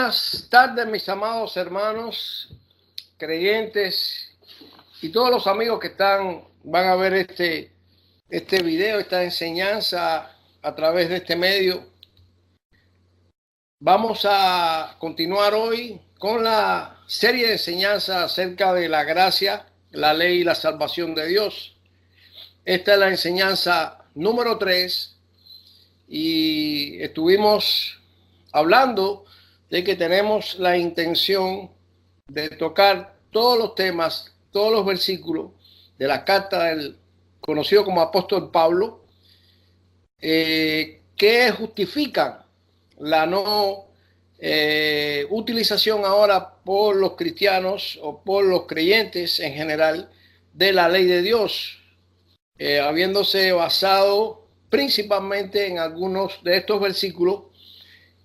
Buenas tardes, mis amados hermanos, creyentes y todos los amigos que van a ver este video, esta enseñanza a través de este medio. Vamos a continuar hoy con la serie de enseñanzas acerca de la gracia, la ley y la salvación de Dios. Esta es la enseñanza número 3 y estuvimos hablando de que tenemos la intención de tocar todos los temas, todos los versículos de la carta del conocido como apóstol Pablo, que justifican la no utilización ahora por los cristianos o por los creyentes en general de la ley de Dios, habiéndose basado principalmente en algunos de estos versículos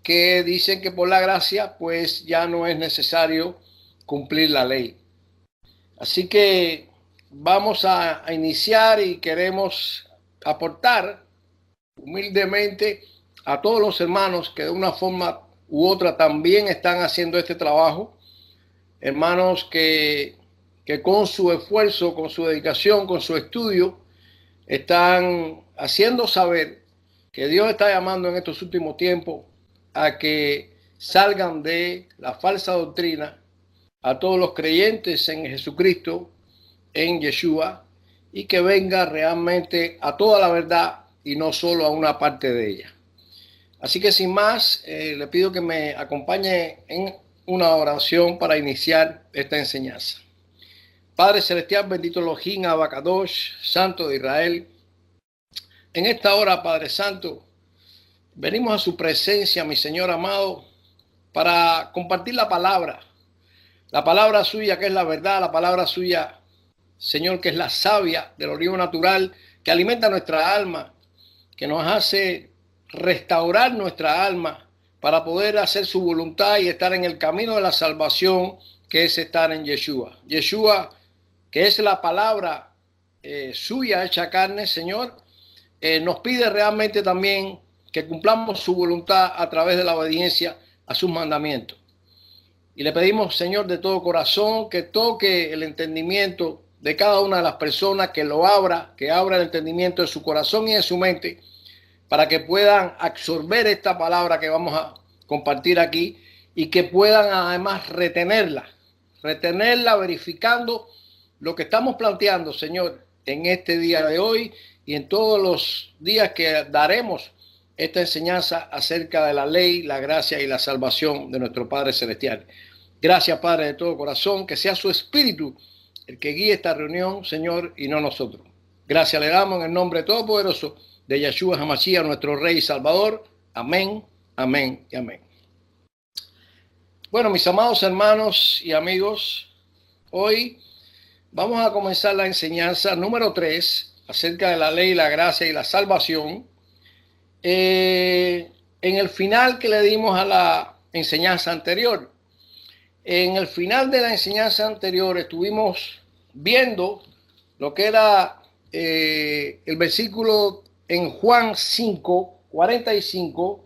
que dicen que por la gracia pues ya no es necesario cumplir la ley. Así que vamos a iniciar y queremos aportar humildemente a todos los hermanos que de una forma u otra también están haciendo este trabajo, hermanos que con su esfuerzo, con su dedicación, con su estudio, están haciendo saber que Dios está llamando en estos últimos tiempos a que salgan de la falsa doctrina a todos los creyentes en Jesucristo, en Yeshua, y que venga realmente a toda la verdad y no solo a una parte de ella. Así que sin más, le pido que me acompañe en una oración para iniciar esta enseñanza. Padre Celestial, bendito Elohim, Abacadosh, Santo de Israel. En esta hora, Padre Santo, venimos a su presencia, mi Señor amado, para compartir la palabra suya, que es la verdad, la palabra suya, Señor, que es la savia del olivo natural, que alimenta nuestra alma, que nos hace restaurar nuestra alma para poder hacer su voluntad y estar en el camino de la salvación, que es estar en Yeshua. Yeshua, que es la palabra suya hecha carne, Señor, nos pide realmente también que cumplamos su voluntad a través de la obediencia a sus mandamientos. Y le pedimos, Señor, de todo corazón, que toque el entendimiento de cada una de las personas, que abra el entendimiento de su corazón y de su mente, para que puedan absorber esta palabra que vamos a compartir aquí y que puedan además retenerla verificando lo que estamos planteando, Señor, en este día de hoy y en todos los días que daremos esta enseñanza acerca de la ley, la gracia y la salvación de nuestro Padre Celestial. Gracias, Padre, de todo corazón, que sea su Espíritu el que guíe esta reunión, Señor, y no nosotros. Gracias le damos en el nombre todopoderoso de Yeshua HaMashiach, nuestro Rey y Salvador. Amén, amén y amén. Bueno, mis amados hermanos y amigos, hoy vamos a comenzar la enseñanza número 3 acerca de la ley, la gracia y la salvación. En el final que le dimos a la enseñanza anterior. En el final de la enseñanza anterior estuvimos viendo lo que era el versículo en Juan 5:45.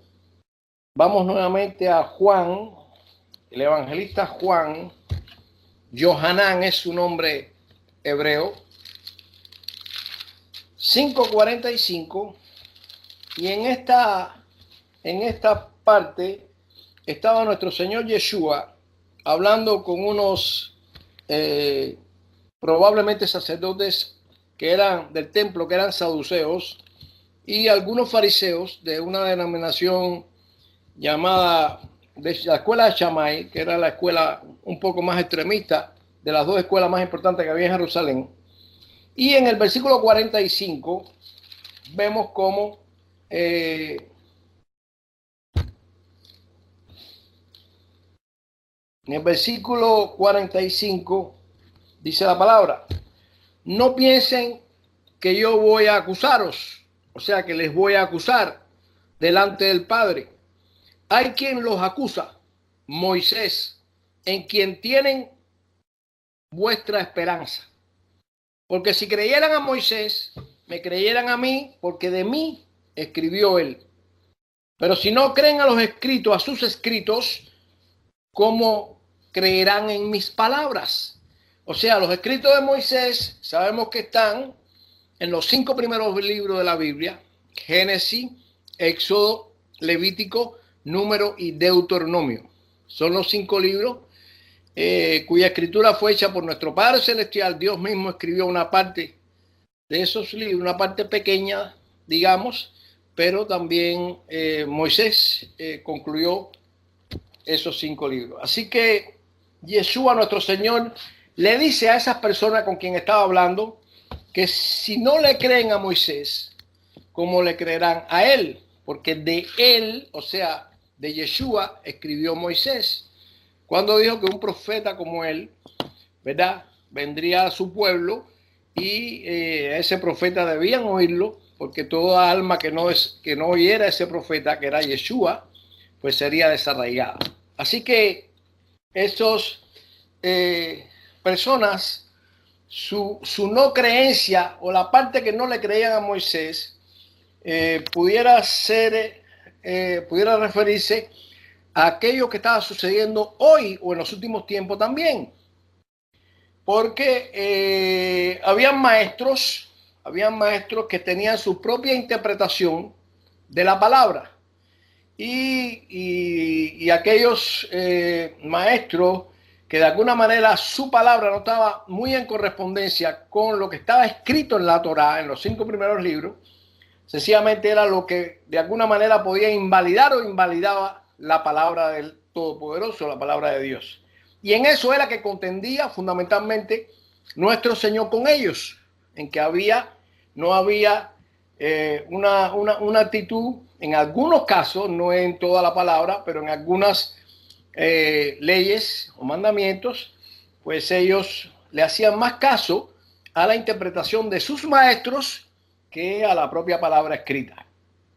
Vamos nuevamente a Juan, el evangelista Juan. Yohanan es su nombre hebreo. 5:45. Y en esta parte estaba nuestro Señor Yeshua hablando con unos probablemente sacerdotes que eran del templo, que eran saduceos, y algunos fariseos de una denominación llamada de la escuela de Shammai, que era la escuela un poco más extremista de las dos escuelas más importantes que había en Jerusalén. Y en el versículo 45 vemos cómo en el versículo 45 dice la palabra: no piensen que yo voy a acusaros, o sea que les voy a acusar delante del Padre. Hay quien los acusa, Moisés, en quien tienen vuestra esperanza. Porque si creyeran a Moisés, me creyeran a mí, porque de mí escribió él. Pero si no creen a los escritos, a sus escritos, ¿cómo creerán en mis palabras? O sea, los escritos de Moisés sabemos que están en los 5 primeros libros de la Biblia: Génesis, Éxodo, Levítico, Número y Deuteronomio. Son los 5 libros cuya escritura fue hecha por nuestro Padre Celestial. Dios mismo escribió una parte de esos libros, una parte pequeña, digamos, pero también Moisés concluyó esos 5 libros. Así que Yeshua, nuestro Señor, le dice a esas personas con quien estaba hablando que si no le creen a Moisés, ¿cómo le creerán a él? Porque de él, o sea, de Yeshua, escribió Moisés. Cuando dijo que un profeta como él, ¿verdad?, vendría a su pueblo y ese profeta debían oírlo, porque toda alma que no oyera a ese profeta, que era Yeshua, pues sería desarraigada. Así que estos personas, su no creencia, o la parte que no le creían a Moisés, pudiera referirse a aquello que estaba sucediendo hoy o en los últimos tiempos también. Porque habían maestros que tenían su propia interpretación de la palabra. Y aquellos maestros que de alguna manera su palabra no estaba muy en correspondencia con lo que estaba escrito en la Torá, en los 5 primeros libros, sencillamente era lo que de alguna manera podía invalidar o invalidaba la palabra del Todopoderoso, la palabra de Dios. Y en eso era que contendía fundamentalmente nuestro Señor con ellos, en que no había una actitud, en algunos casos, no en toda la palabra, pero en algunas leyes o mandamientos, pues ellos le hacían más caso a la interpretación de sus maestros que a la propia palabra escrita.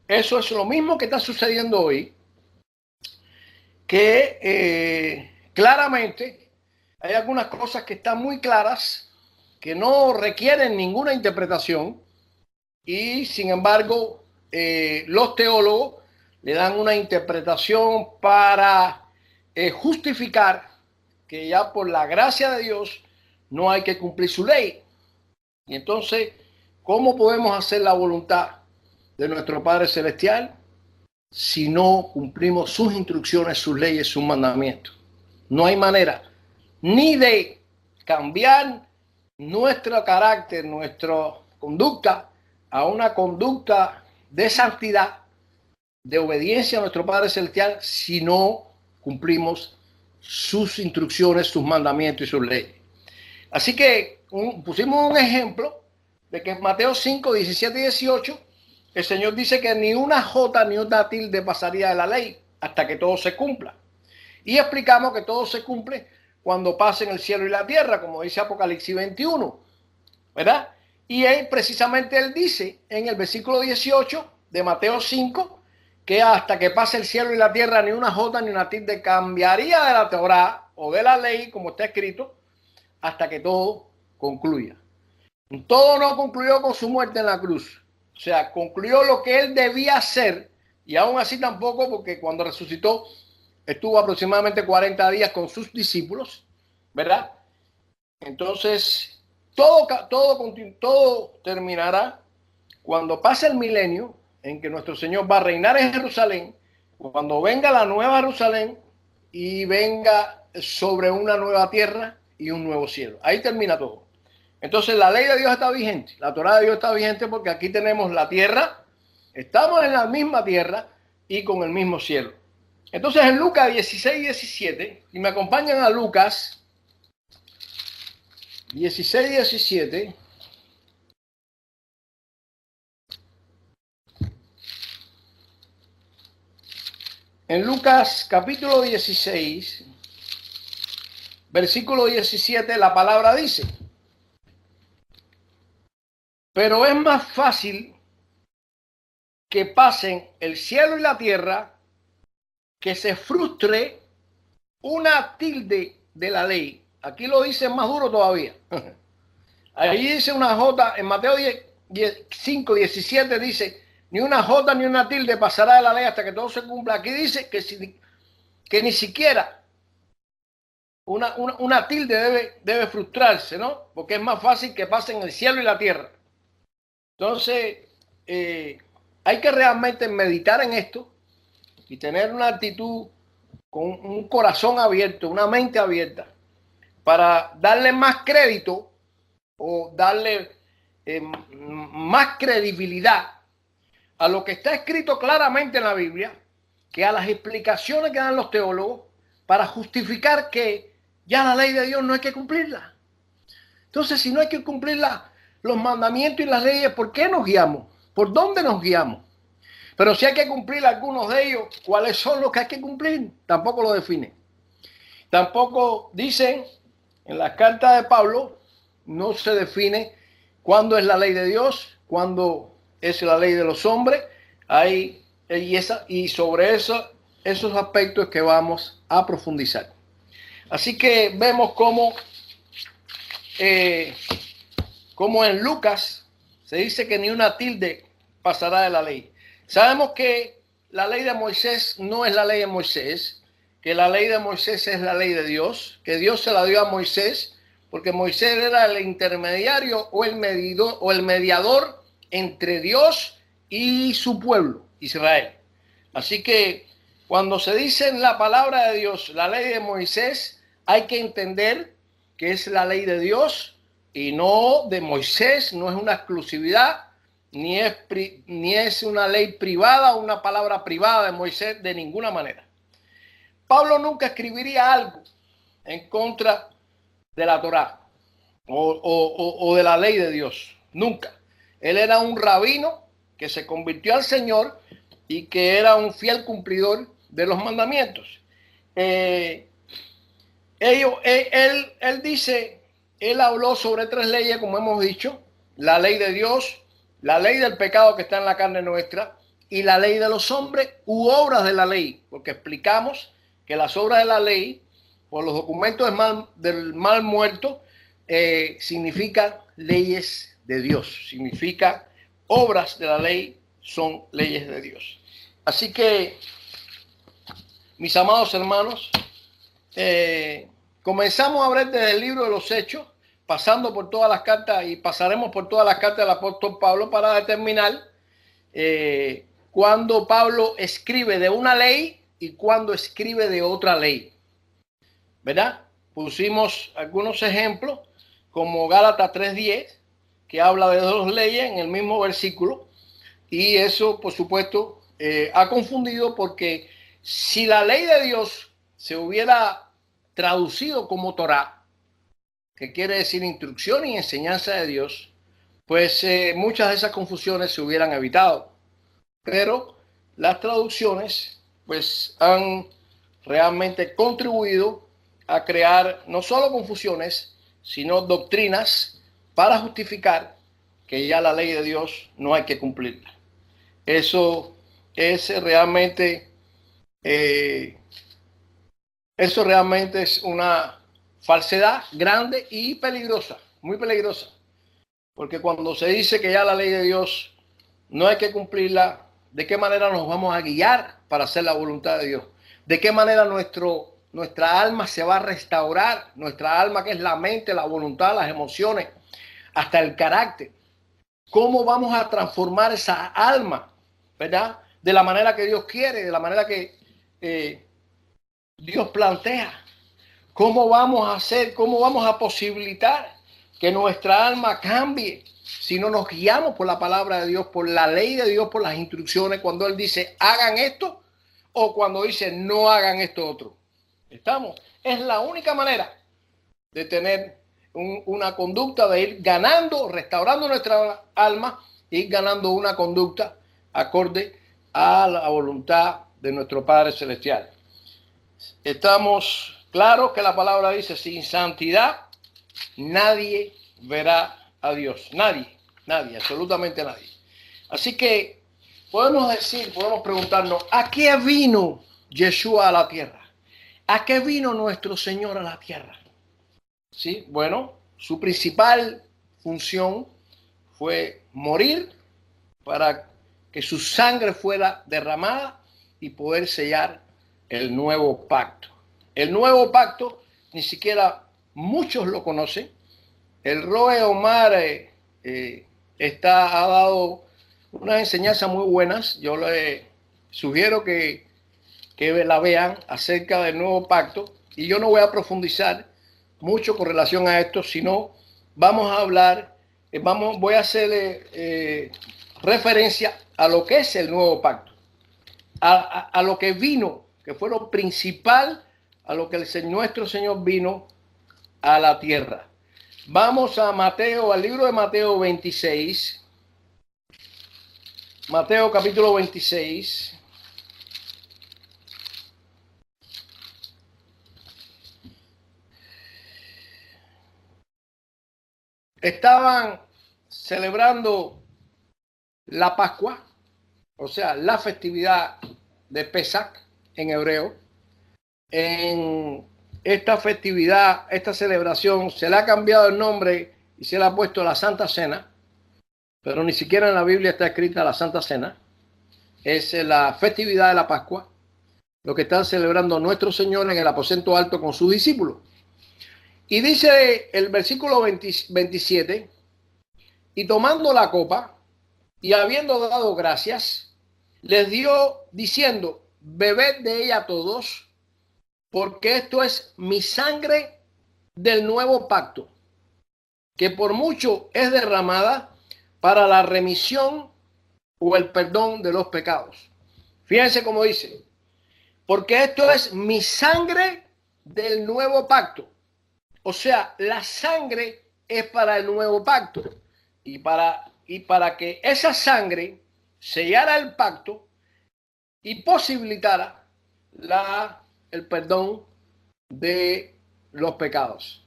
Eso es lo mismo que está sucediendo hoy, que claramente hay algunas cosas que están muy claras, que no requieren ninguna interpretación, y sin embargo los teólogos le dan una interpretación para justificar que ya por la gracia de Dios no hay que cumplir su ley. Y entonces, ¿cómo podemos hacer la voluntad de nuestro Padre Celestial si no cumplimos sus instrucciones, sus leyes, sus mandamientos? No hay manera ni de cambiar nuestro carácter, nuestra conducta, a una conducta de santidad, de obediencia a nuestro Padre Celestial, si no cumplimos sus instrucciones, sus mandamientos y sus leyes. Así que pusimos un ejemplo de que en Mateo 5, 17 y 18, el Señor dice que ni una jota ni una tilde pasaría de la ley hasta que todo se cumpla. Y explicamos que todo se cumple cuando pasen el cielo y la tierra, como dice Apocalipsis 21, ¿verdad? Y precisamente él dice en el versículo 18 de Mateo 5, que hasta que pase el cielo y la tierra, ni una jota ni una tilde cambiaría de la Torá o de la ley, como está escrito, hasta que todo concluya. Todo no concluyó con su muerte en la cruz. O sea, concluyó lo que él debía hacer, y aún así tampoco, porque cuando resucitó estuvo aproximadamente 40 días con sus discípulos, ¿verdad? Entonces, todo terminará cuando pase el milenio, en que nuestro Señor va a reinar en Jerusalén, cuando venga la nueva Jerusalén y venga sobre una nueva tierra y un nuevo cielo. Ahí termina todo. Entonces la ley de Dios está vigente, la Torá de Dios está vigente, porque aquí tenemos la tierra, estamos en la misma tierra y con el mismo cielo. Entonces en Lucas 16, 17, si me acompañan a Lucas 16, 17, en Lucas capítulo 16, versículo 17, la palabra dice: pero es más fácil que pasen el cielo y la tierra que se frustre una tilde de la ley. Aquí lo dice más duro todavía. Ahí dice una jota, en Mateo 5, 17 dice: ni una jota ni una tilde pasará de la ley hasta que todo se cumpla. Aquí dice que ni siquiera una tilde debe frustrarse, ¿no? Porque es más fácil que pasen el cielo y la tierra. Entonces, hay que realmente meditar en esto y tener una actitud con un corazón abierto, una mente abierta, para darle más crédito o darle más credibilidad a lo que está escrito claramente en la Biblia, que a las explicaciones que dan los teólogos para justificar que ya la ley de Dios no hay que cumplirla. Entonces, si no hay que cumplirla, los mandamientos y las leyes, ¿por qué nos guiamos? ¿Por dónde nos guiamos? Pero si hay que cumplir algunos de ellos, ¿cuáles son los que hay que cumplir? Tampoco lo definen. Tampoco dicen en las cartas de Pablo, no se define cuándo es la ley de Dios, cuándo es la ley de los hombres. Y sobre esos aspectos que vamos a profundizar. Así que vemos cómo en Lucas se dice que ni una tilde pasará de la ley. Sabemos que la ley de Moisés no es la ley de Moisés, que la ley de Moisés es la ley de Dios, que Dios se la dio a Moisés, porque Moisés era el intermediario o el mediador entre Dios y su pueblo, Israel. Así que cuando se dice en la palabra de Dios, la ley de Moisés, hay que entender que es la ley de Dios y no de Moisés, no es una exclusividad, ni es una ley privada, una palabra privada de Moisés, de ninguna manera. Pablo nunca escribiría algo en contra de la Torá o de la ley de Dios, nunca. Él era un rabino que se convirtió al Señor y que era un fiel cumplidor de los mandamientos. Él dice, él habló sobre 3 leyes, como hemos dicho: la ley de Dios, la ley del pecado que está en la carne nuestra y la ley de los hombres u obras de la ley, porque explicamos que las obras de la ley, por los documentos del mal muerto, significan leyes de Dios, significa obras de la ley, son leyes de Dios. Así que, mis amados hermanos, comenzamos a hablar desde el libro de los Hechos, pasando por todas las cartas, y pasaremos por todas las cartas del apóstol Pablo para determinar cuando Pablo escribe de una ley y cuando escribe de otra ley, ¿verdad? Pusimos algunos ejemplos como Gálatas 3:10, que habla de 2 leyes en el mismo versículo, y eso, por supuesto, ha confundido, porque si la ley de Dios se hubiera traducido como Torá, que quiere decir instrucción y enseñanza de Dios, pues muchas de esas confusiones se hubieran evitado. Pero las traducciones pues han realmente contribuido a crear no solo confusiones, sino doctrinas para justificar que ya la ley de Dios no hay que cumplirla. Eso realmente es una falsedad grande y peligrosa, muy peligrosa, porque cuando se dice que ya la ley de Dios no hay que cumplirla, ¿de qué manera nos vamos a guiar para hacer la voluntad de Dios? ¿De qué manera nuestra alma se va a restaurar? Nuestra alma, que es la mente, la voluntad, las emociones, hasta el carácter. ¿Cómo vamos a transformar esa alma, verdad? De la manera que Dios quiere, de la manera que Dios plantea. ¿Cómo vamos a hacer? ¿Cómo vamos a posibilitar que nuestra alma cambie si no nos guiamos por la palabra de Dios, por la ley de Dios, por las instrucciones, cuando Él dice hagan esto o cuando dice no hagan esto otro? ¿Estamos? Es la única manera de tener una conducta, de ir ganando, restaurando nuestra alma, ir ganando una conducta acorde a la voluntad de nuestro Padre Celestial. Estamos claros que la palabra dice: sin santidad nadie verá a Dios. Nadie, absolutamente nadie. Así que podemos preguntarnos, ¿a qué vino Yeshua a la tierra? ¿A qué vino nuestro Señor a la tierra? Sí, bueno, su principal función fue morir para que su sangre fuera derramada y poder sellar el nuevo pacto. El nuevo pacto ni siquiera muchos lo conocen. El Roe Omar ha dado unas enseñanzas muy buenas. Yo le sugiero que la vean acerca del nuevo pacto. Y yo no voy a profundizar mucho con relación a esto, sino vamos a hablar, voy a hacer referencia a lo que es el nuevo pacto, a lo que vino, que fue lo principal, a lo que nuestro Señor vino a la tierra. Vamos a Mateo, al libro de Mateo 26. Mateo capítulo 26. Estaban celebrando la Pascua, o sea, la festividad de Pesach en hebreo. En esta festividad, esta celebración, se le ha cambiado el nombre y se le ha puesto la Santa Cena, pero ni siquiera en la Biblia está escrita la Santa Cena. Es la festividad de la Pascua, lo que están celebrando nuestro Señor en el aposento alto con sus discípulos. Y dice el versículo 27, y tomando la copa y habiendo dado gracias, les dio diciendo, bebed de ella todos, porque esto es mi sangre del nuevo pacto, que por mucho es derramada para la remisión o el perdón de los pecados. Fíjense cómo dice, porque esto es mi sangre del nuevo pacto. O sea, la sangre es para el nuevo pacto. Y para que esa sangre sellara el pacto y posibilitara el perdón de los pecados.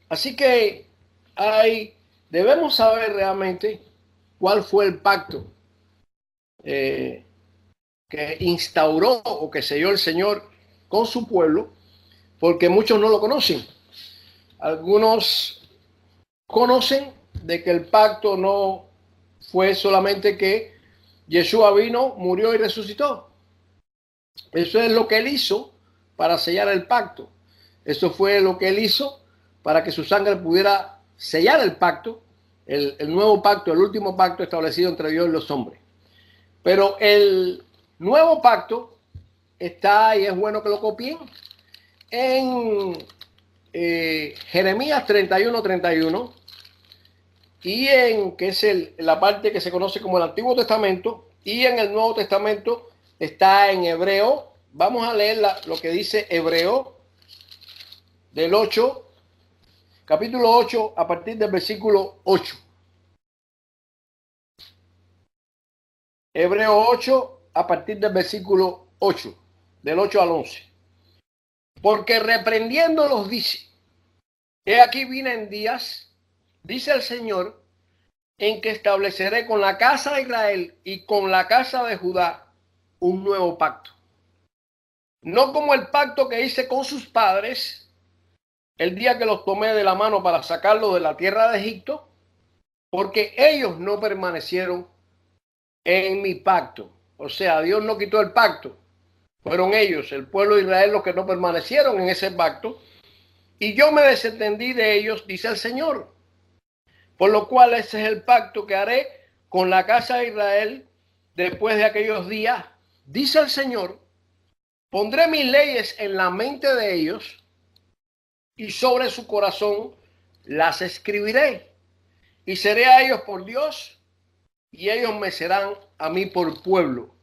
Así que debemos saber realmente cuál fue el pacto que instauró o que selló el Señor con su pueblo, porque muchos no lo conocen. Algunos conocen de que el pacto no fue solamente que Yeshua vino, murió y resucitó. Eso es lo que él hizo para sellar el pacto. Eso fue lo que él hizo para que su sangre pudiera sellar el pacto, el nuevo pacto, el último pacto establecido entre Dios y los hombres. Pero el nuevo pacto está, y es bueno que lo copien, en Jeremías 31:31, y que es la parte que se conoce como el Antiguo Testamento, y en el Nuevo Testamento está en Hebreo. Vamos a leer lo que dice Hebreo del 8, capítulo 8, a partir del versículo 8. Hebreo 8, a partir del versículo 8, del 8 al 11. Porque reprendiéndolos dice, he aquí vienen días, dice el Señor, en que estableceré con la casa de Israel y con la casa de Judá un nuevo pacto. No como el pacto que hice con sus padres el día que los tomé de la mano para sacarlos de la tierra de Egipto, porque ellos no permanecieron en mi pacto. O sea, Dios no quitó el pacto. Fueron ellos, el pueblo de Israel, los que no permanecieron en ese pacto. Y yo me desentendí de ellos, dice el Señor. Por lo cual ese es el pacto que haré con la casa de Israel después de aquellos días, dice el Señor. Pondré mis leyes en la mente de ellos y sobre su corazón las escribiré. Y seré a ellos por Dios y ellos me serán a mí por pueblo.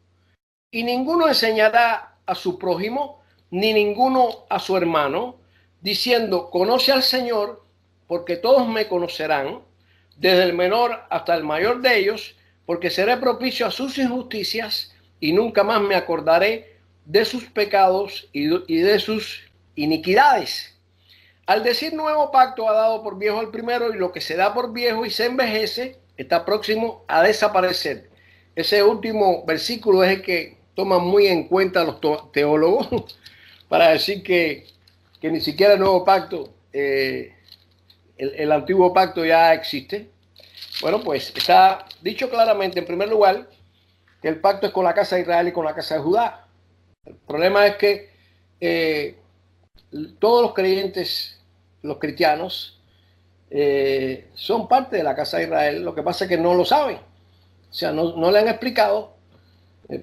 Y ninguno enseñará a su prójimo, ni ninguno a su hermano, diciendo, conoce al Señor, porque todos me conocerán, desde el menor hasta el mayor de ellos, porque seré propicio a sus injusticias y nunca más me acordaré de sus pecados y de sus iniquidades. Al decir nuevo pacto, ha dado por viejo el primero, y lo que se da por viejo y se envejece está próximo a desaparecer. Ese último versículo es el que toman muy en cuenta los teólogos para decir que ni siquiera el nuevo pacto, el antiguo pacto ya existe. Bueno, pues está dicho claramente, en primer lugar, que el pacto es con la casa de Israel y con la casa de Judá. El problema es que todos los creyentes, los cristianos, son parte de la casa de Israel. Lo que pasa es que no lo saben. O sea, no le han explicado,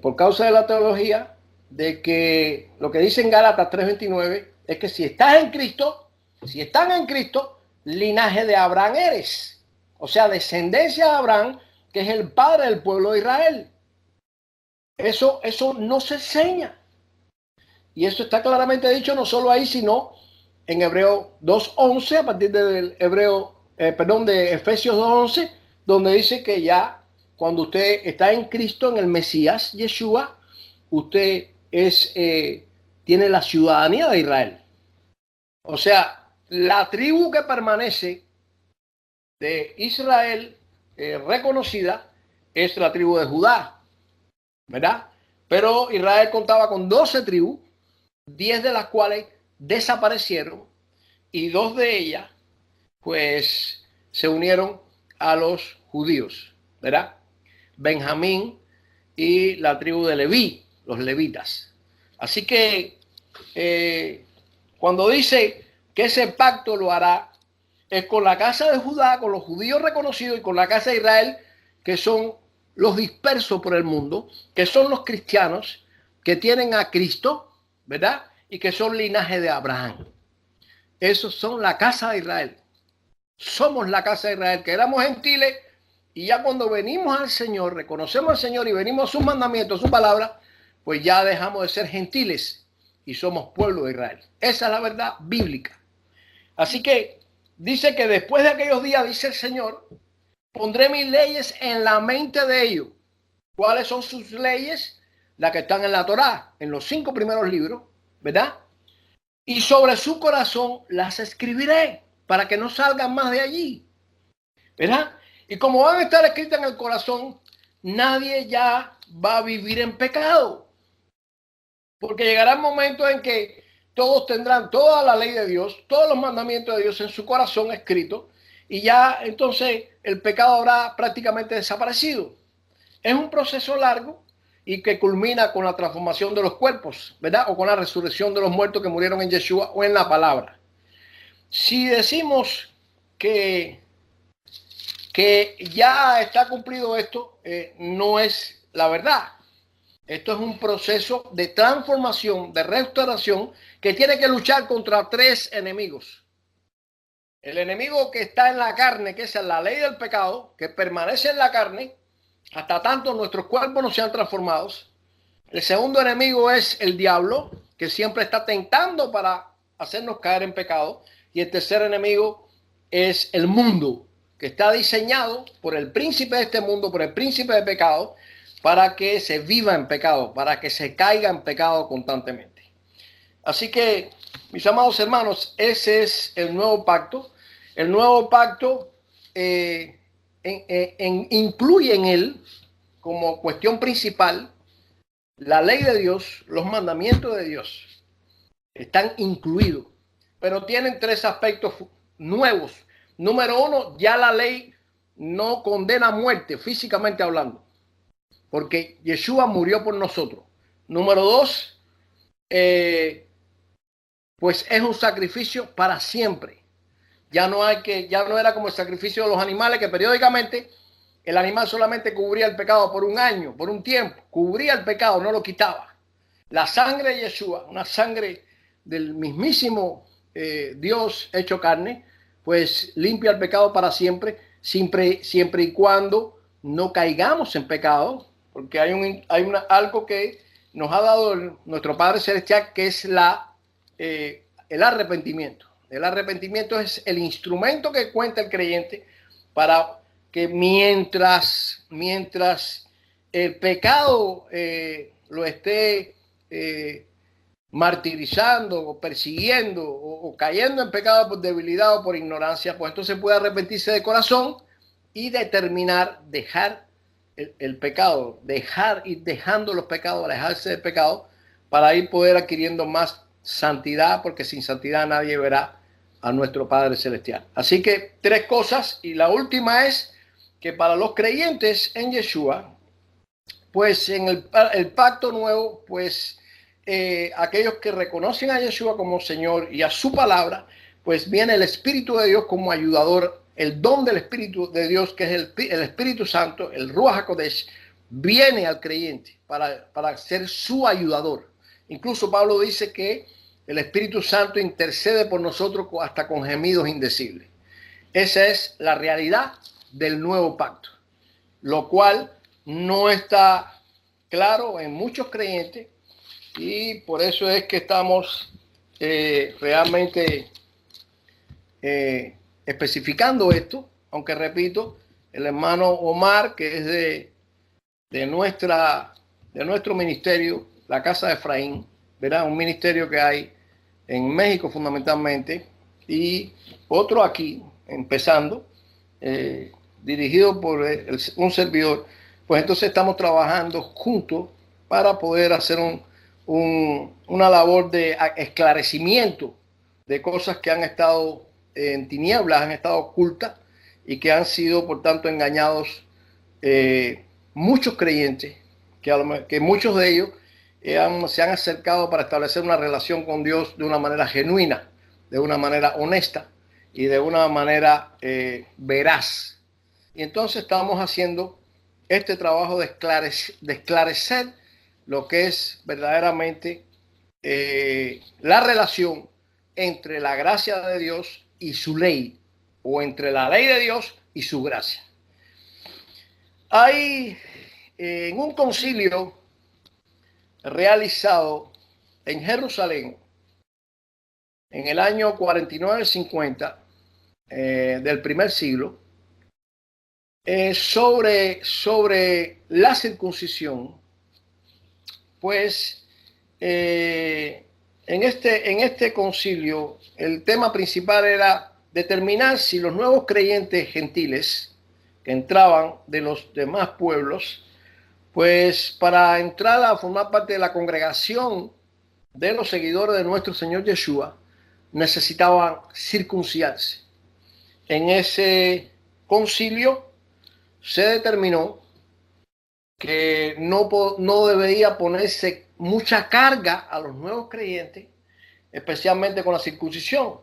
por causa de la teología, de que lo que dice en Gálatas 3:29 es que si estás en Cristo, si están en Cristo, linaje de Abraham eres. O sea, descendencia de Abraham, que es el padre del pueblo de Israel. Eso no se enseña. Y eso está claramente dicho no solo ahí, sino en Hebreo 2:11, a partir del de Efesios 2:11, donde dice que ya cuando usted está en Cristo, en el Mesías, Yeshua, usted tiene la ciudadanía de Israel. O sea, la tribu que permanece de Israel reconocida es la tribu de Judá, ¿verdad? Pero Israel contaba con 12 tribus, 10 de las cuales desaparecieron y 2 de ellas pues se unieron a los judíos, ¿verdad? Benjamín y la tribu de Leví, los levitas. Así que cuando dice que ese pacto lo hará, es con la casa de Judá, con los judíos reconocidos, y con la casa de Israel, que son los dispersos por el mundo, que son los cristianos que tienen a Cristo, ¿verdad? Y que son linaje de Abraham. Esos son la casa de Israel. Somos la casa de Israel, que éramos gentiles, y ya cuando venimos al Señor, reconocemos al Señor y venimos a sus mandamientos, su palabra, pues ya dejamos de ser gentiles y somos pueblo de Israel. Esa es la verdad bíblica. Así que dice que después de aquellos días, dice el Señor, pondré mis leyes en la mente de ellos. ¿Cuáles son sus leyes? Las que están en la Torá, en los 5 primeros libros, ¿verdad? Y sobre su corazón las escribiré para que no salgan más de allí, ¿verdad? Y como van a estar escritas en el corazón, nadie ya va a vivir en pecado. Porque llegará el momento en que todos tendrán toda la ley de Dios, todos los mandamientos de Dios en su corazón escritos, y ya entonces el pecado habrá prácticamente desaparecido. Es un proceso largo y que culmina con la transformación de los cuerpos, ¿verdad? O con la resurrección de los muertos que murieron en Yeshua o en la palabra. Si decimos que ya está cumplido esto, no es la verdad. Esto es un proceso de transformación, de restauración, que tiene que luchar contra 3 enemigos. El enemigo que está en la carne, que es la ley del pecado, que permanece en la carne, hasta tanto nuestros cuerpos no sean transformados. El segundo enemigo es el diablo, que siempre está tentando para hacernos caer en pecado. Y el tercer enemigo es el mundo, que está diseñado por el príncipe de este mundo, por el príncipe de pecado, para que se viva en pecado, para que se caiga en pecado constantemente. Así que, mis amados hermanos, ese es el nuevo pacto. El nuevo pacto incluye en él, como cuestión principal, la ley de Dios, los mandamientos de Dios. Están incluidos, pero tienen 3 aspectos nuevos. Número 1, ya la ley no condena a muerte, físicamente hablando, porque Yeshua murió por nosotros. Número 2, pues es un sacrificio para siempre. Ya no era como el sacrificio de los animales, que periódicamente el animal solamente cubría el pecado por un año, por un tiempo. Cubría el pecado, no lo quitaba. La sangre de Yeshua, una sangre del mismísimo Dios hecho carne, pues limpia el pecado para siempre, siempre y cuando no caigamos en pecado, porque hay algo que nos ha dado nuestro Padre Celestial, que es el arrepentimiento. El arrepentimiento es el instrumento que cuenta el creyente para que mientras el pecado lo esté martirizando o persiguiendo o cayendo en pecado por debilidad o por ignorancia, pues entonces puede arrepentirse de corazón y determinar dejar el pecado, ir dejando los pecados, alejarse del pecado, para ir poder adquiriendo más santidad, porque sin santidad nadie verá a nuestro Padre Celestial. Así que 3 cosas, y la última es que para los creyentes en Yeshua, pues en el pacto nuevo, pues aquellos que reconocen a Yeshua como Señor y a su palabra, pues viene el Espíritu de Dios como ayudador, el don del Espíritu de Dios, que es el Espíritu Santo, el Ruach HaKodesh, viene al creyente para ser su ayudador. Incluso Pablo dice que el Espíritu Santo intercede por nosotros hasta con gemidos indecibles. Esa es la realidad del nuevo pacto, lo cual no está claro en muchos creyentes, y por eso es que estamos realmente especificando esto, aunque repito, el hermano Omar, que es de nuestro ministerio, la Casa de Efraín, ¿verdad? Un ministerio que hay en México fundamentalmente, y otro aquí, empezando, dirigido por un servidor. Pues entonces estamos trabajando juntos para poder hacer una labor de esclarecimiento de cosas que han estado en tinieblas, han estado ocultas y que han sido, por tanto, engañados muchos creyentes, que muchos de ellos se han acercado para establecer una relación con Dios de una manera genuina, de una manera honesta y de una manera veraz. Y entonces estamos haciendo este trabajo de esclarecer lo que es verdaderamente la relación entre la gracia de Dios y su ley, o entre la ley de Dios y su gracia. Hay en un concilio realizado en Jerusalén en el año 49-50 del primer siglo, sobre la circuncisión, pues en este concilio el tema principal era determinar si los nuevos creyentes gentiles que entraban de los demás pueblos, pues para entrar a formar parte de la congregación de los seguidores de nuestro Señor Yeshua, necesitaban circuncidarse. En ese concilio se determinó que no debería ponerse mucha carga a los nuevos creyentes, especialmente con la circuncisión,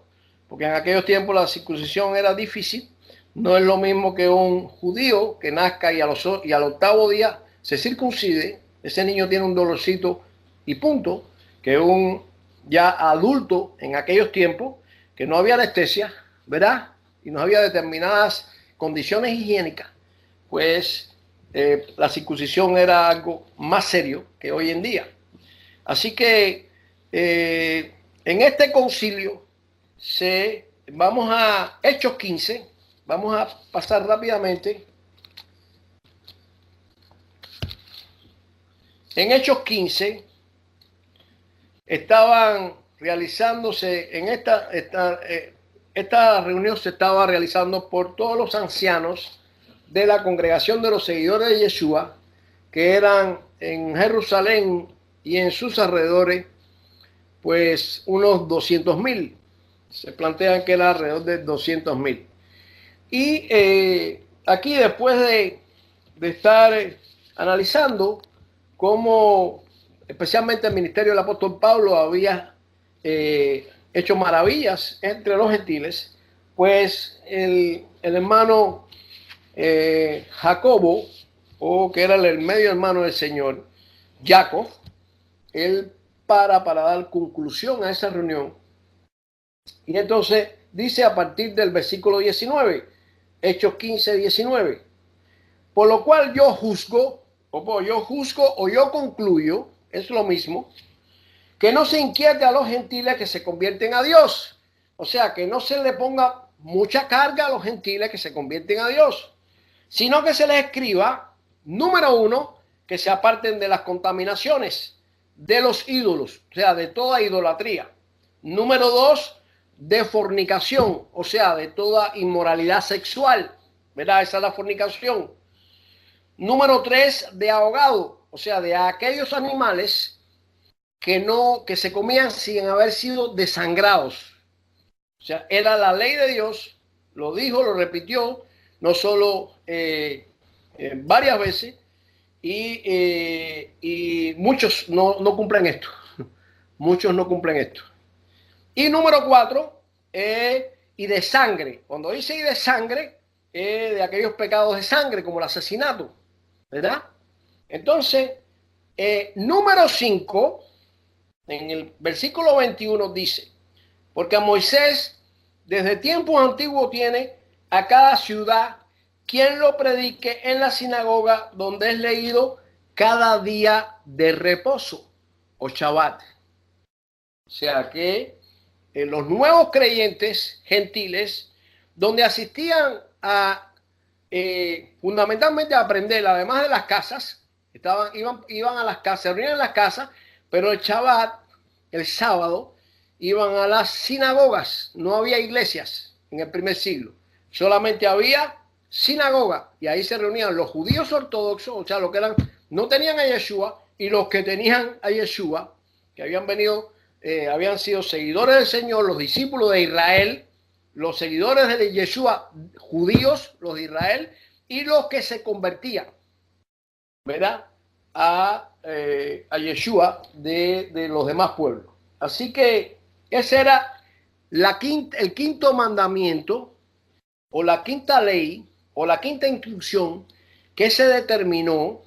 porque en aquellos tiempos la circuncisión era difícil. No es lo mismo que un judío que nazca y al 8º día se circuncide, ese niño tiene un dolorcito y punto, que un ya adulto en aquellos tiempos, que no había anestesia, ¿verdad? Y no había determinadas condiciones higiénicas, pues la circuncisión era algo más serio que hoy en día. Así que en este concilio vamos a Hechos 15, vamos a pasar rápidamente. En Hechos 15 estaban realizándose, esta reunión se estaba realizando por todos los ancianos de la congregación de los seguidores de Yeshua, que eran en Jerusalén y en sus alrededores, pues unos 200,000. Se plantean que era alrededor de 200,000. Y aquí, después de estar analizando cómo especialmente el ministerio del apóstol Pablo había hecho maravillas entre los gentiles, pues el hermano Jacobo, o que era el medio hermano del Señor, Jacob, él para dar conclusión a esa reunión. Y entonces dice a partir del versículo 19, Hechos 15, 19, por lo cual yo juzgo o yo concluyo, es lo mismo, que no se inquiete a los gentiles que se convierten a Dios. O sea, que no se le ponga mucha carga a los gentiles que se convierten a Dios, sino que se les escriba, número 1, que se aparten de las contaminaciones, de los ídolos, o sea, de toda idolatría. Número 2, de fornicación, o sea, de toda inmoralidad sexual, ¿verdad? Esa es la fornicación. Número 3, de ahogado, o sea, de aquellos animales que se comían sin haber sido desangrados. O sea, era la ley de Dios, lo dijo, lo repitió, no solo varias veces, y muchos no cumplen esto. muchos no cumplen esto. Y número 4, y de sangre. Cuando dice y de sangre, de aquellos pecados de sangre, como el asesinato, ¿verdad? Entonces, número 5, en el versículo 21 dice, porque a Moisés desde tiempos antiguos tiene a cada ciudad quien lo predique en la sinagoga donde es leído cada día de reposo o Shabbat. O sea que los nuevos creyentes gentiles, donde asistían a fundamentalmente a aprender, además de las casas, iban a las casas, se reunían en las casas, pero el Shabbat, el sábado, iban a las sinagogas. No había iglesias en el primer siglo, solamente había sinagoga, y ahí se reunían los judíos ortodoxos, o sea, los que eran, no tenían a Yeshua, y los que tenían a Yeshua, que habían venido, habían sido seguidores del Señor, los discípulos de Israel, los seguidores de Yeshua, judíos, los de Israel, y los que se convertían, ¿verdad?, a Yeshua de los demás pueblos. Así que ese era el quinto mandamiento, o la quinta ley, o la quinta instrucción que se determinó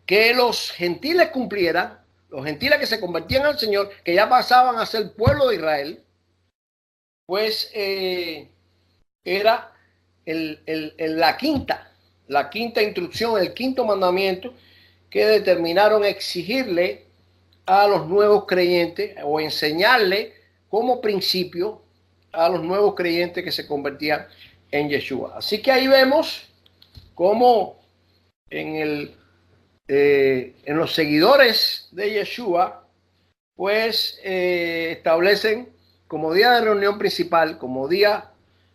que los gentiles cumplieran, los gentiles que se convertían al Señor, que ya pasaban a ser pueblo de Israel, pues era la quinta instrucción, el quinto mandamiento que determinaron exigirle a los nuevos creyentes o enseñarle como principio a los nuevos creyentes que se convertían en Yeshua. Así que ahí vemos cómo en los seguidores de Yeshua, pues establecen como día de reunión principal, como día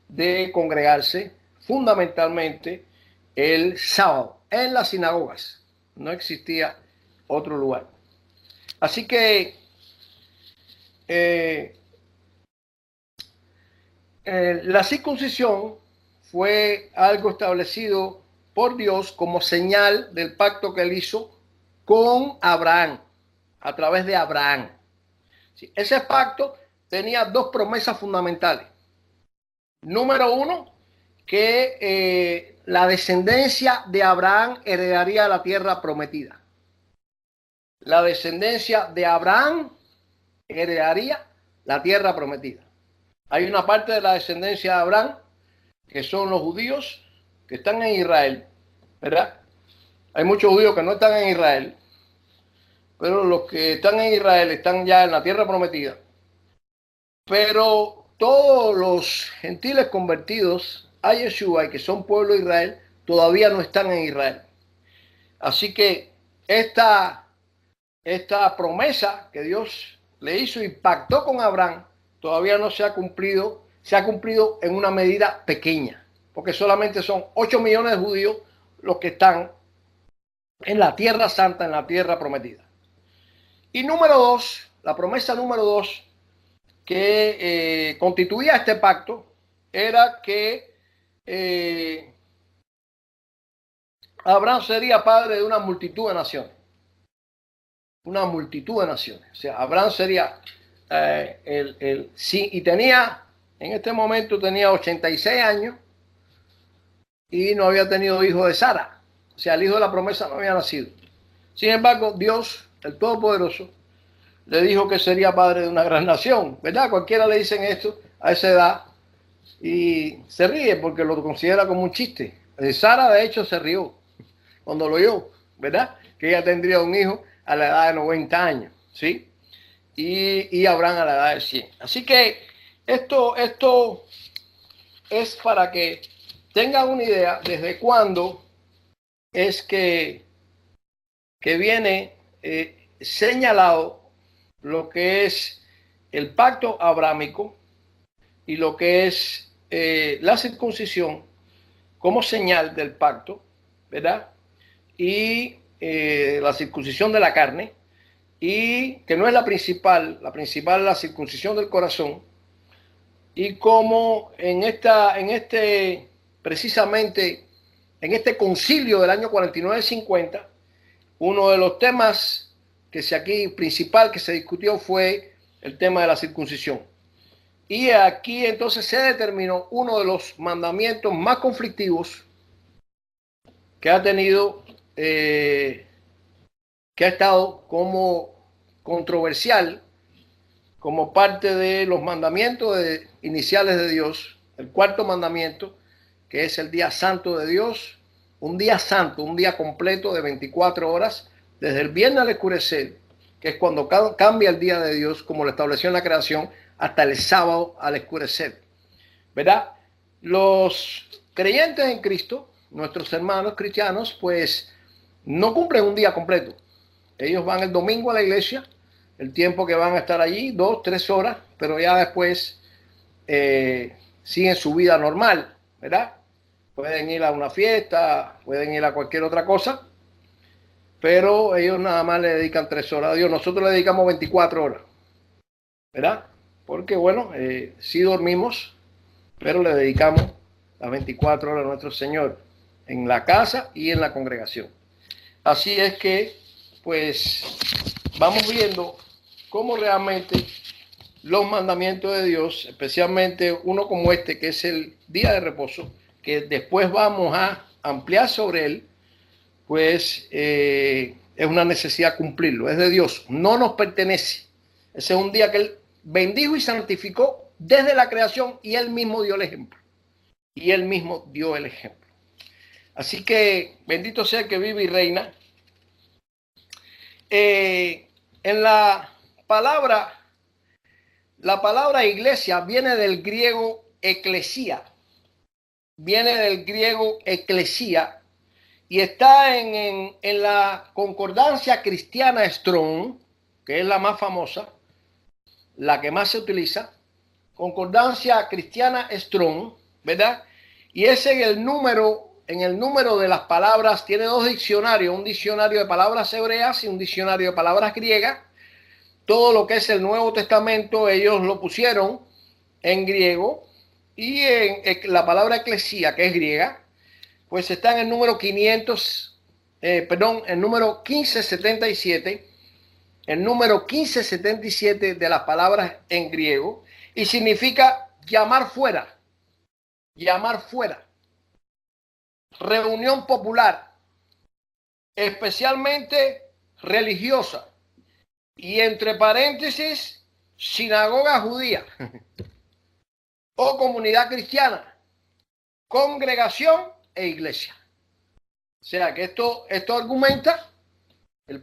de congregarse, fundamentalmente el sábado en las sinagogas. No existía otro lugar. Así que la circuncisión fue algo establecido por Dios como señal del pacto que él hizo con Abraham, a través de Abraham. Sí, ese pacto tenía dos promesas fundamentales. Número 1, que la descendencia de Abraham heredaría la tierra prometida. La descendencia de Abraham heredaría la tierra prometida. Hay una parte de la descendencia de Abraham que son los judíos que están en Israel, ¿verdad? Hay muchos judíos que no están en Israel, pero los que están en Israel están ya en la tierra prometida. Pero todos los gentiles convertidos a Yeshua y que son pueblo de Israel todavía no están en Israel. Así que esta promesa que Dios le hizo y pactó con Abraham todavía no se ha cumplido. Se ha cumplido en una medida pequeña, porque solamente son 8 millones de judíos los que están en la tierra santa, en la tierra prometida. Y número 2, la promesa número 2 que constituía este pacto era que Abraham sería padre de una multitud de naciones. Una multitud de naciones. O sea, Abraham sería sí, y tenía, en este momento tenía 86 años y no había tenido hijo de Sara. O sea, el hijo de la promesa no había nacido. Sin embargo, Dios, el Todopoderoso, le dijo que sería padre de una gran nación, ¿verdad? Cualquiera le dicen esto a esa edad y se ríe porque lo considera como un chiste. Sara, de hecho, se rió cuando lo oyó, ¿verdad? Que ella tendría un hijo a la edad de 90 años, ¿sí? Y Abraham a la edad de 100. Así que esto es para que tengan una idea desde cuándo es que viene señalado lo que es el pacto abrámico y lo que es la circuncisión como señal del pacto, ¿verdad? Y la circuncisión de la carne, y que no es la principal es la circuncisión del corazón, y como precisamente en este concilio del año 49-50, uno de los temas principal que se discutió fue el tema de la circuncisión. Y aquí entonces se determinó uno de los mandamientos más conflictivos que ha tenido, que ha estado como controversial, como parte de los mandamientos iniciales de Dios, el cuarto mandamiento, que es el día santo de Dios, un día santo, un día completo de 24 horas, desde el viernes al oscurecer, que es cuando cambia el día de Dios, como lo estableció en la creación, hasta el sábado al oscurecer. ¿Verdad? Los creyentes en Cristo, nuestros hermanos cristianos, pues no cumplen un día completo. Ellos van el domingo a la iglesia, el tiempo que van a estar allí, 2, 3 horas, pero ya después siguen su vida normal, ¿verdad? Pueden ir a una fiesta, pueden ir a cualquier otra cosa, pero ellos nada más le dedican 3 horas a Dios. Nosotros le dedicamos 24 horas, ¿verdad? Porque bueno, sí dormimos, pero le dedicamos las 24 horas a nuestro Señor en la casa y en la congregación. Así es que, pues, vamos viendo cómo realmente los mandamientos de Dios, especialmente uno como este, que es el día de reposo, que después vamos a ampliar sobre él, pues es una necesidad cumplirlo, es de Dios, no nos pertenece. Ese es un día que Él bendijo y santificó desde la creación y Él mismo dio el ejemplo. Y Él mismo dio el ejemplo. Así que bendito sea el que vive y reina. En la palabra iglesia viene del griego eclesía. Viene del griego eclesía y está en la concordancia cristiana Strong, que es la más famosa, la que más se utiliza, concordancia cristiana Strong, ¿verdad? Y es en el número de las palabras, tiene 2 diccionarios, un diccionario de palabras hebreas y un diccionario de palabras griegas. Todo lo que es el Nuevo Testamento ellos lo pusieron en griego y en la palabra eclesía, que es griega, pues está en el número el número 1577, el número 1577 de las palabras en griego, y significa llamar fuera, reunión popular, especialmente religiosa, y entre paréntesis, sinagoga judía, o comunidad cristiana, congregación e iglesia. O sea que esto argumenta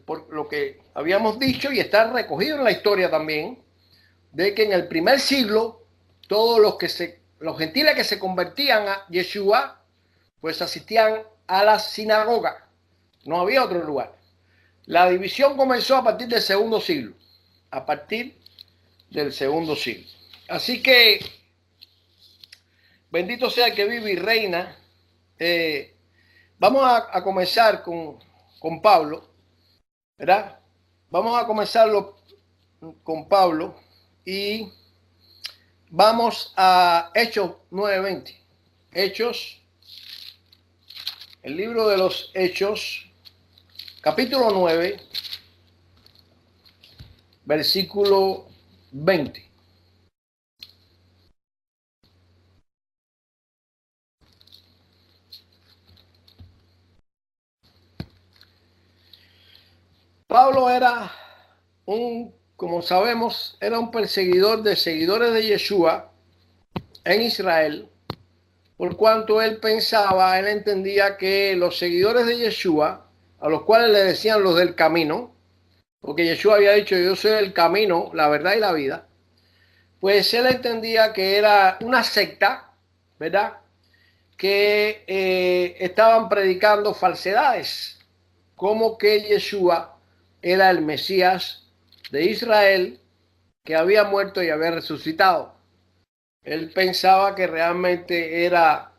por lo que habíamos dicho y está recogido en la historia también, de que en el primer siglo todos los gentiles que se convertían a Yeshua, pues asistían a la sinagoga. No había otro lugar. La división comenzó a partir del segundo siglo. Así que bendito sea el que vive y reina. Vamos a comenzar con Pablo, ¿verdad? Vamos a comenzarlo con Pablo y vamos a Hechos 9:20. Hechos, el libro de los Hechos, capítulo 9, versículo 20. Pablo era como sabemos, era un perseguidor de seguidores de Yeshua en Israel, por cuanto él entendía que los seguidores de Yeshua, a los cuales le decían los del camino, porque Yeshua había dicho: yo soy el camino, la verdad y la vida, pues él entendía que era una secta, ¿verdad?, que estaban predicando falsedades, como que Yeshua era el Mesías de Israel, que había muerto y había resucitado. Él pensaba que realmente era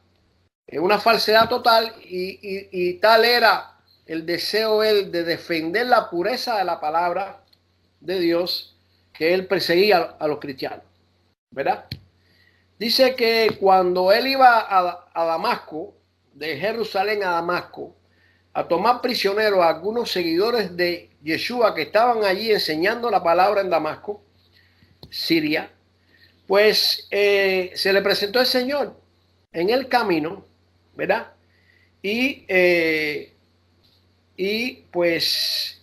una falsedad total y tal era el deseo él de defender la pureza de la palabra de Dios, que él perseguía a los cristianos, ¿verdad? Dice que cuando él iba a Damasco, de Jerusalén a Damasco, a tomar prisioneros a algunos seguidores de Yeshua, que estaban allí enseñando la palabra en Damasco, Siria, pues se le presentó el Señor en el camino, ¿verdad? Y pues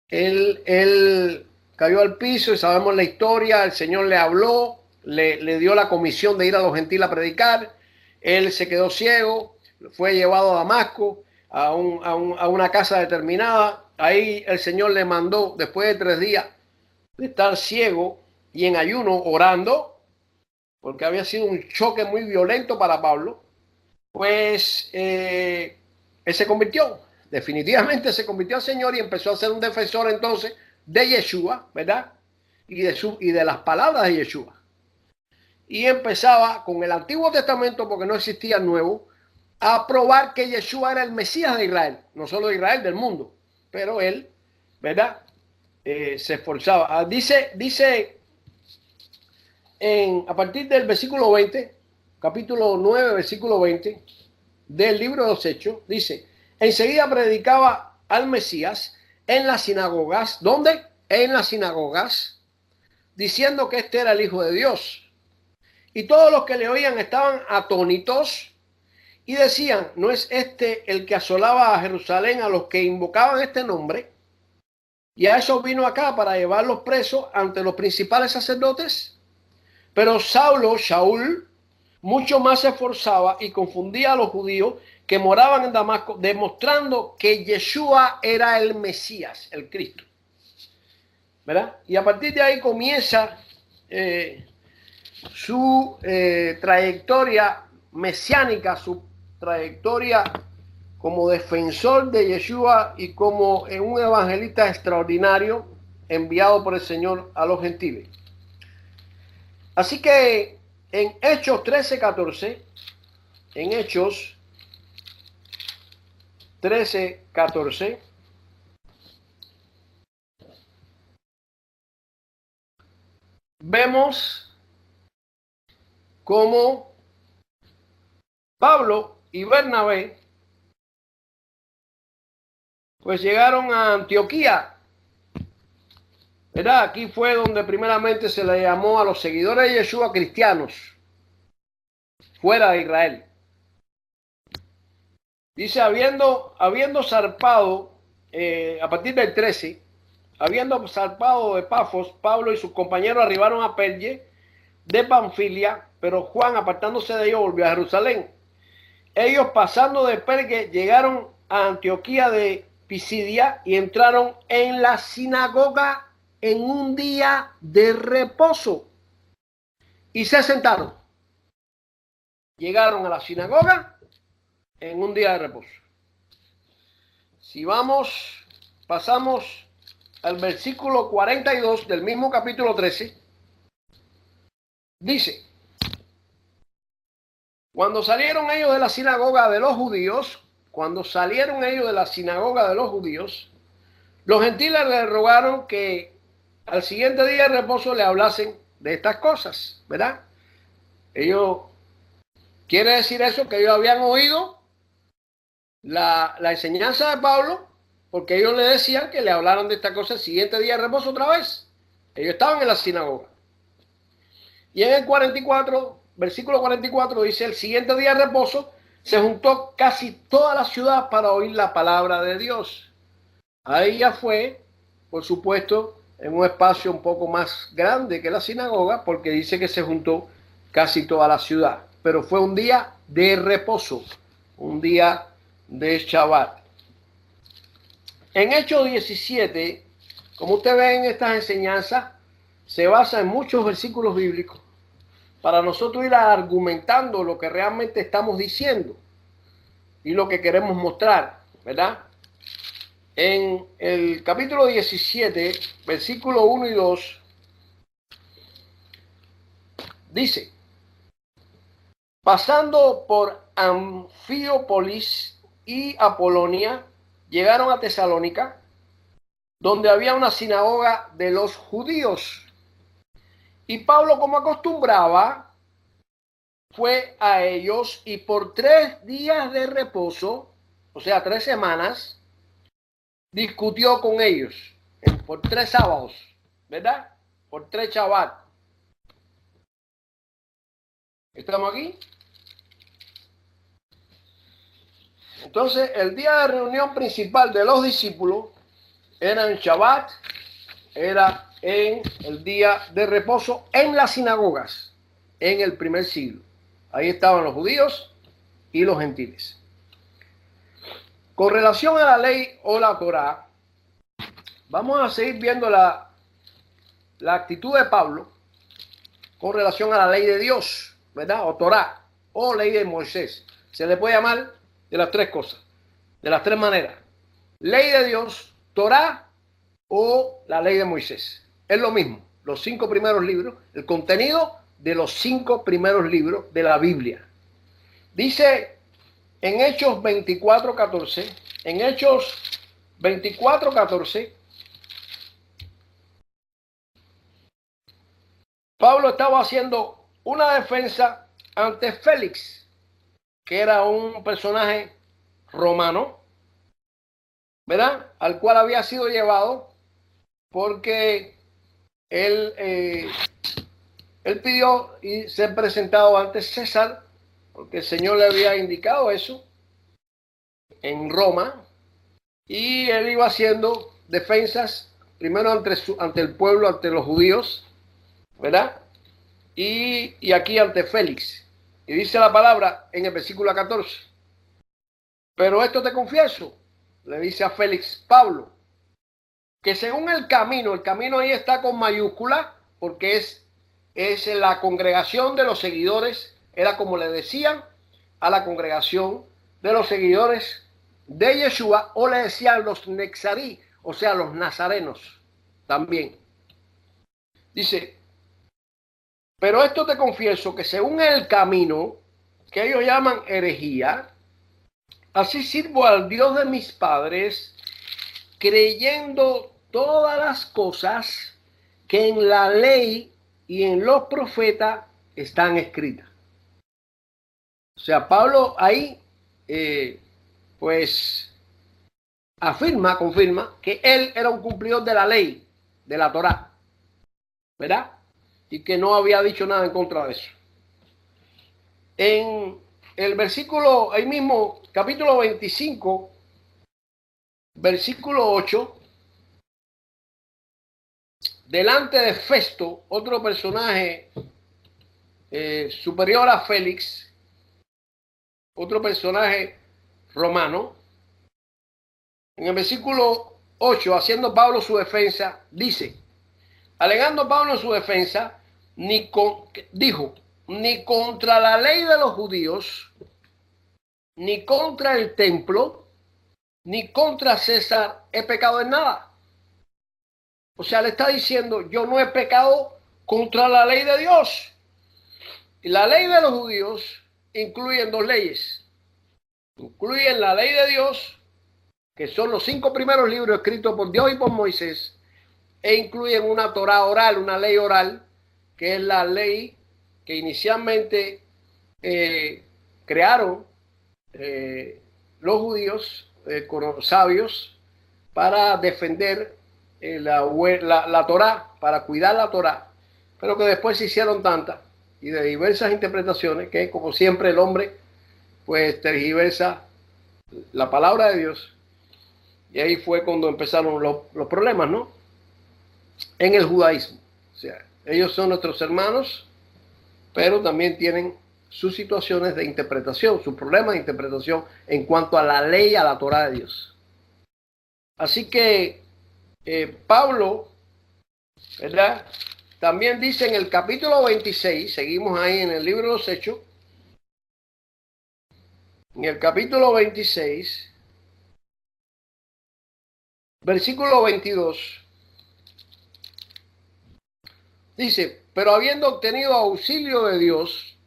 él cayó al piso y sabemos la historia. El Señor le habló, le dio la comisión de ir a los gentiles a predicar. Él se quedó ciego, fue llevado a Damasco, a una casa determinada. Ahí el Señor le mandó, después de 3 días de estar ciego y en ayuno, orando, porque había sido un choque muy violento para Pablo, pues él se convirtió. Definitivamente se convirtió al Señor y empezó a ser un defensor entonces de Yeshua, ¿verdad? Y de las palabras de Yeshua. Y empezaba con el Antiguo Testamento, porque no existía el Nuevo, a probar que Yeshua era el Mesías de Israel, no solo de Israel, del mundo. Pero él, ¿verdad? Se esforzaba. Dice a partir del versículo 20, capítulo 9, versículo 20 del libro de los Hechos, dice: enseguida predicaba al Mesías en las sinagogas. ¿Dónde? En las sinagogas, diciendo que este era el Hijo de Dios. Y todos los que le oían estaban atónitos y decían: ¿no es este el que asolaba a Jerusalén a los que invocaban este nombre? Y a eso vino acá, para llevarlos presos ante los principales sacerdotes. Pero Shaul, mucho más se esforzaba y confundía a los judíos que moraban en Damasco, demostrando que Yeshua era el Mesías, el Cristo, ¿verdad? Y a partir de ahí comienza su trayectoria mesiánica, su trayectoria como defensor de Yeshua y como un evangelista extraordinario enviado por el Señor a los gentiles. Así que en Hechos 13:14, en Hechos 13:14, vemos cómo Pablo y Bernabé pues llegaron a Antioquía, ¿verdad? Aquí fue donde primeramente se le llamó a los seguidores de Yeshua cristianos fuera de Israel. Dice: habiendo zarpado, a partir del 13, habiendo zarpado de Pafos, Pablo y sus compañeros arribaron a Perge de Panfilia, pero Juan, apartándose de ellos, volvió a Jerusalén. Ellos, pasando de Perge, llegaron a Antioquía de Pisidia y entraron en la sinagoga en un día de reposo y se sentaron. Llegaron a la sinagoga en un día de reposo. Si pasamos al versículo 42 del mismo capítulo 13, dice: cuando salieron ellos de la sinagoga de los judíos, los gentiles le rogaron que al siguiente día de reposo le hablasen de estas cosas, ¿verdad? Quiere decir eso, que ellos habían oído la enseñanza de Pablo, porque ellos le decían que le hablaran de esta cosa el siguiente día de reposo otra vez. Ellos estaban en la sinagoga. Y en el 44, versículo 44, dice: el siguiente día de reposo se juntó casi toda la ciudad para oír la palabra de Dios. Ahí ya fue, por supuesto, en un espacio un poco más grande que la sinagoga, porque dice que se juntó casi toda la ciudad. Pero fue un día de reposo, un día de Shabbat. En Hechos 17, como usted ve en estas enseñanzas, se basa en muchos versículos bíblicos para nosotros ir argumentando lo que realmente estamos diciendo y lo que queremos mostrar, ¿verdad? En el capítulo 17, versículo 1 y 2, dice: pasando por Anfíopolis y Apolonia, llegaron a Tesalónica, donde había una sinagoga de los judíos. Y Pablo, como acostumbraba, fue a ellos y por 3 días de reposo, o sea, 3 semanas, discutió con ellos por 3 sábados, ¿verdad? Por 3 Shabbat. ¿Estamos aquí? Entonces, el día de reunión principal de los discípulos era en Shabbat, era en el día de reposo en las sinagogas, en el primer siglo. Ahí estaban los judíos y los gentiles. Con relación a la ley o la Torá, vamos a seguir viendo la actitud de Pablo con relación a la ley de Dios, ¿verdad? O Torá, o ley de Moisés. Se le puede llamar de las 3 cosas, de las 3 maneras. Ley de Dios, Torá o la ley de Moisés. Es lo mismo, los 5 primeros libros, el contenido de los 5 primeros libros de la Biblia. Dice en Hechos 24:14, en Hechos 24:14, Pablo estaba haciendo una defensa ante Félix, que era un personaje romano, ¿verdad? Al cual había sido llevado porque él pidió y ser presentado ante César, porque el Señor le había indicado eso en Roma, y él iba haciendo defensas primero ante el pueblo, ante los judíos, ¿verdad? Y aquí ante Félix. Y dice la palabra en el versículo 14. Pero esto te confieso, le dice a Félix Pablo, que según el camino ahí está con mayúscula, porque es la congregación de los seguidores, era como le decían a la congregación de los seguidores de Yeshua, o le decían los Nexarí, o sea, los nazarenos también. Dice, pero esto te confieso, que según el camino, que ellos llaman herejía, así sirvo al Dios de mis padres, creyendo todas las cosas que en la ley y en los profetas están escritas. O sea, Pablo ahí, pues, confirma que él era un cumplidor de la ley, de la Torá, ¿verdad? Y que no había dicho nada en contra de eso. En el versículo, ahí mismo, capítulo 25, versículo 8, delante de Festo, otro personaje superior a Félix, otro personaje romano, en el versículo 8, haciendo Pablo su defensa, dice, alegando Pablo en su defensa, dijo, ni contra la ley de los judíos, ni contra el templo, ni contra César he pecado en nada. O sea, le está diciendo, yo no he pecado contra la ley de Dios. Y la ley de los judíos incluye 2 leyes. Incluyen la ley de Dios, que son los 5 primeros libros escritos por Dios y por Moisés, e incluyen una Torá oral, una ley oral, que es la ley que inicialmente crearon los judíos con sabios para defender la Torá, para cuidar la Torá, pero que después se hicieron tantas y de diversas interpretaciones que, como siempre, el hombre pues tergiversa la palabra de Dios, y ahí fue cuando empezaron los problemas, ¿no? En el judaísmo. O sea, ellos son nuestros hermanos, pero también tienen sus situaciones de interpretación, sus problemas de interpretación en cuanto a la ley, a la Torá de Dios. Así que Pablo, ¿verdad? También dice en el capítulo 26, seguimos ahí en el libro de los Hechos, en el capítulo 26, versículo 22, dice, pero habiendo obtenido auxilio de Dios,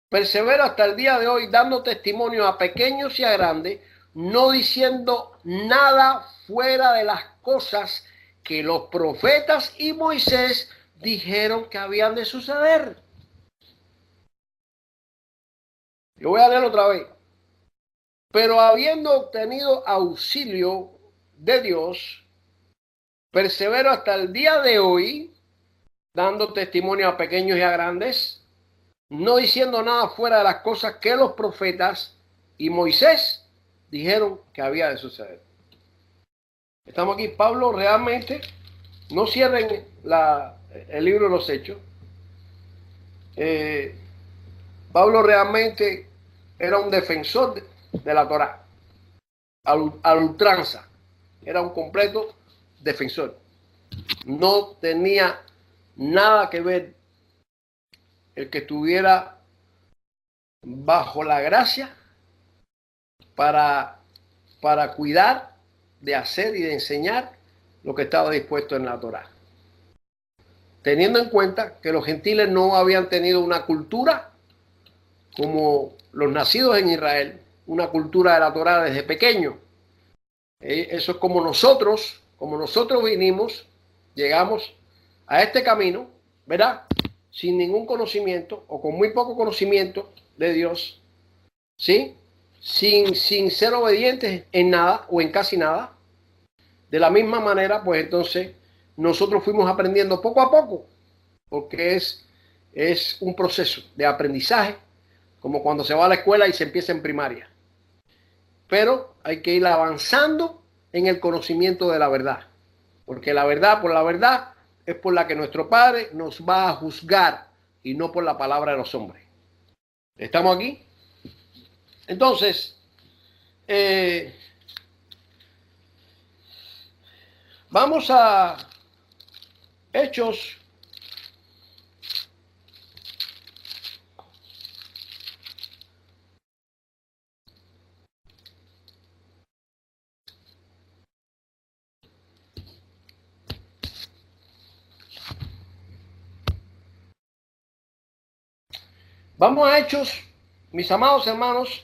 persevero hasta el día de hoy dando testimonio a pequeños y a grandes, no diciendo nada fuera de las cosas que los profetas y Moisés dijeron que habían de suceder. Yo voy a leer otra vez. Pero habiendo obtenido auxilio de Dios, persevero hasta el día de hoy, dando testimonio a pequeños y a grandes, no diciendo nada fuera de las cosas que los profetas y Moisés dijeron que había de suceder. Estamos aquí. Pablo realmente, no cierren el libro de los Hechos. Pablo realmente era un defensor de la Torá, a ultranza. Era un completo defensor. No tenía nada que ver el que estuviera bajo la gracia para cuidar de hacer y de enseñar lo que estaba dispuesto en la Torá. Teniendo en cuenta que los gentiles no habían tenido una cultura como los nacidos en Israel, una cultura de la Torá desde pequeño. Eso es como nosotros vinimos, llegamos a este camino, ¿verdad? Sin ningún conocimiento o con muy poco conocimiento de Dios, ¿sí? Sin ser obedientes en nada o en casi nada. De la misma manera, pues entonces nosotros fuimos aprendiendo poco a poco, porque es un proceso de aprendizaje, como cuando se va a la escuela y se empieza en primaria. Pero hay que ir avanzando en el conocimiento de la verdad, porque la verdad, por la verdad, es por la que nuestro Padre nos va a juzgar y no por la palabra de los hombres. ¿Estamos aquí? Entonces, vamos a Hechos. Vamos a Hechos, mis amados hermanos,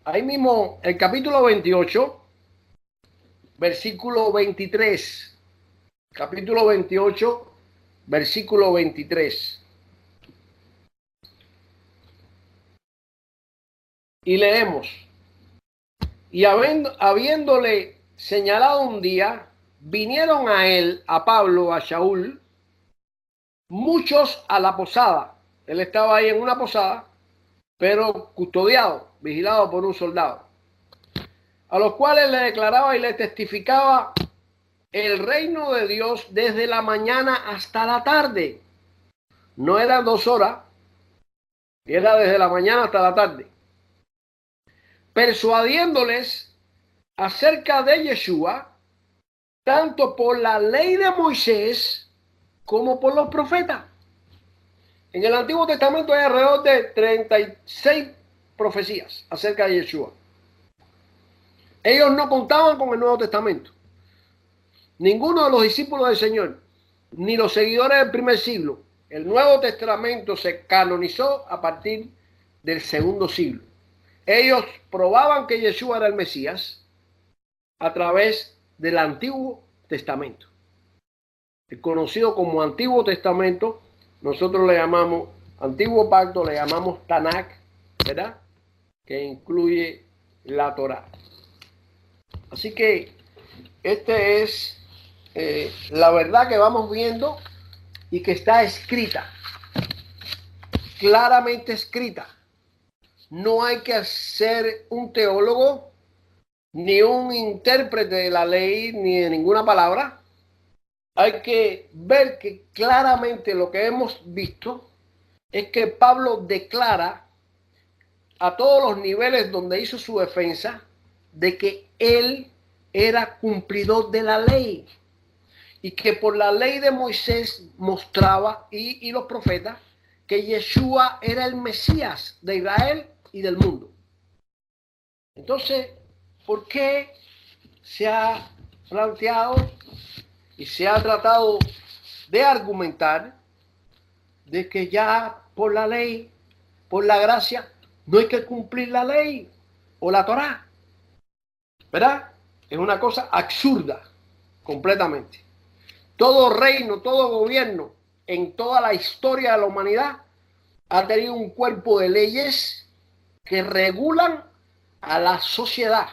ahí mismo el capítulo 28, versículo 23. Capítulo 28, versículo 23. Y leemos: y habiéndole señalado un día, vinieron a él, a Pablo, a Shaul, muchos a la posada. Él estaba ahí en una posada, pero custodiado, vigilado por un soldado, a los cuales le declaraba y le testificaba el reino de Dios desde la mañana hasta la tarde. No eran 2 horas, era desde la mañana hasta la tarde, persuadiéndoles acerca de Yeshua, tanto por la ley de Moisés como por los profetas. En el Antiguo Testamento hay alrededor de 36 profecías acerca de Yeshua. Ellos no contaban con el Nuevo Testamento. Ninguno de los discípulos del Señor, ni los seguidores del primer siglo. El Nuevo Testamento se canonizó a partir del segundo siglo. Ellos probaban que Yeshua era el Mesías a través del Antiguo Testamento. El conocido como Antiguo Testamento, nosotros le llamamos Antiguo Pacto, le llamamos Tanakh, ¿verdad? Que incluye la Torá. Así que este es la verdad que vamos viendo y que está escrita, claramente escrita. No hay que ser un teólogo, ni un intérprete de la ley, ni de ninguna palabra. Hay que ver que claramente lo que hemos visto es que Pablo declara a todos los niveles donde hizo su defensa de que él era cumplidor de la ley y que por la ley de Moisés mostraba y los profetas que Yeshua era el Mesías de Israel y del mundo. Entonces, ¿por qué se ha planteado y se ha tratado de argumentar de que ya por la ley, por la gracia, no hay que cumplir la ley o la Torá? ¿Verdad? Es una cosa absurda, completamente. Todo reino, todo gobierno en toda la historia de la humanidad ha tenido un cuerpo de leyes que regulan a la sociedad,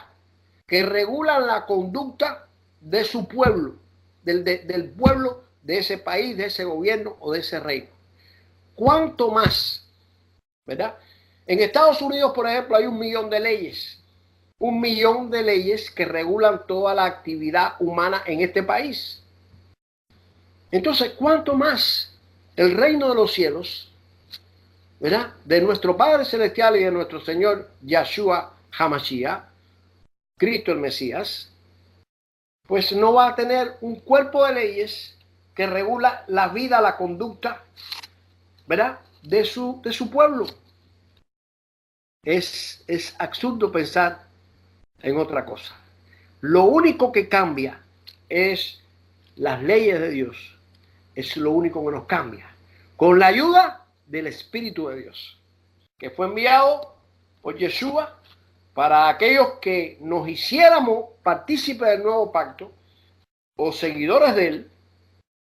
que regulan la conducta de su pueblo, del pueblo de ese país, de ese gobierno o de ese reino. ¿Cuánto más? ¿Verdad? En Estados Unidos, por ejemplo, hay 1 millón de leyes. 1 millón de leyes que regulan toda la actividad humana en este país. Entonces, ¿cuánto más el reino de los cielos, ¿verdad?, de nuestro Padre Celestial y de nuestro Señor Yahshua HaMashiach, Cristo el Mesías, pues no va a tener un cuerpo de leyes que regula la vida, la conducta, ¿verdad?, de su pueblo? Es absurdo pensar en otra cosa. Lo único que cambia es las leyes de Dios. Es lo único que nos cambia. Con la ayuda del Espíritu de Dios, que fue enviado por Yeshua para aquellos que nos hiciéramos partícipes del nuevo pacto o seguidores de él,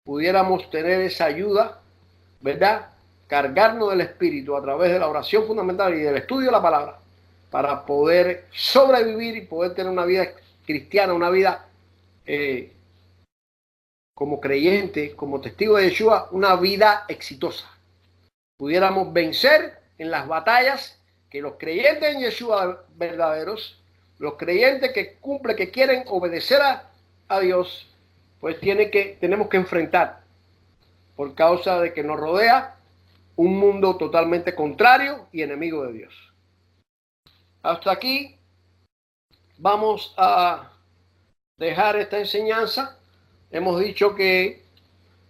pudiéramos tener esa ayuda, ¿verdad? Cargarnos del Espíritu a través de la oración fundamental y del estudio de la palabra para poder sobrevivir y poder tener una vida cristiana, una vida como creyente, como testigo de Yeshua, una vida exitosa. Pudiéramos vencer en las batallas que los creyentes en Yeshua verdaderos, los creyentes que cumplen, que quieren obedecer a Dios, pues tenemos que enfrentar por causa de que nos rodea un mundo totalmente contrario y enemigo de Dios. Hasta aquí vamos a dejar esta enseñanza. Hemos dicho que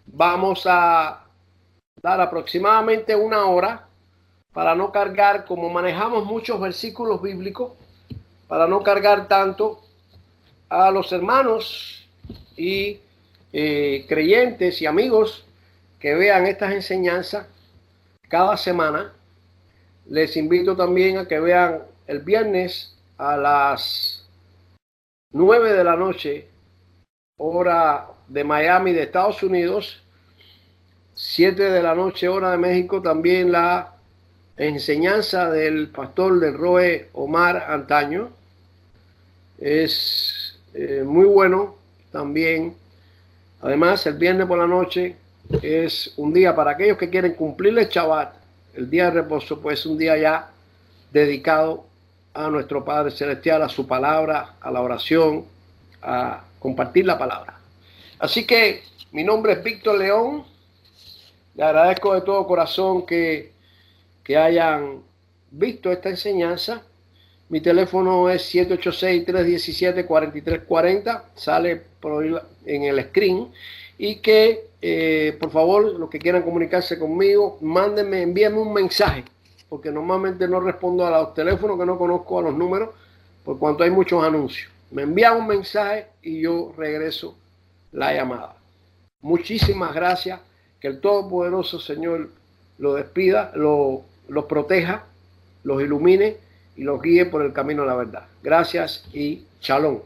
vamos a dar aproximadamente 1 hora para no cargar, como manejamos muchos versículos bíblicos, para no cargar tanto a los hermanos y creyentes y amigos que vean estas enseñanzas cada semana. Les invito también a que vean el viernes a las 9 de la noche, hora de Miami, de Estados Unidos, 7 de la noche, hora de México, también la enseñanza del pastor del Roe Omar Antaño. Es muy bueno también. Además, el viernes por la noche es un día para aquellos que quieren cumplir el Shabbat, el día de reposo, pues un día ya dedicado a nuestro Padre Celestial, a su palabra, a la oración, a compartir la palabra. Así que mi nombre es Víctor León. Le agradezco de todo corazón que hayan visto esta enseñanza. Mi teléfono es 786-317-4340. Sale por en el screen. Y que, por favor, los que quieran comunicarse conmigo, envíenme un mensaje. Porque normalmente no respondo a los teléfonos que no conozco, a los números, por cuanto hay muchos anuncios. Me envían un mensaje y yo regreso la llamada. Muchísimas gracias. Que el Todopoderoso Señor lo despida, los proteja, los ilumine y los guíe por el camino de la verdad. Gracias y shalom.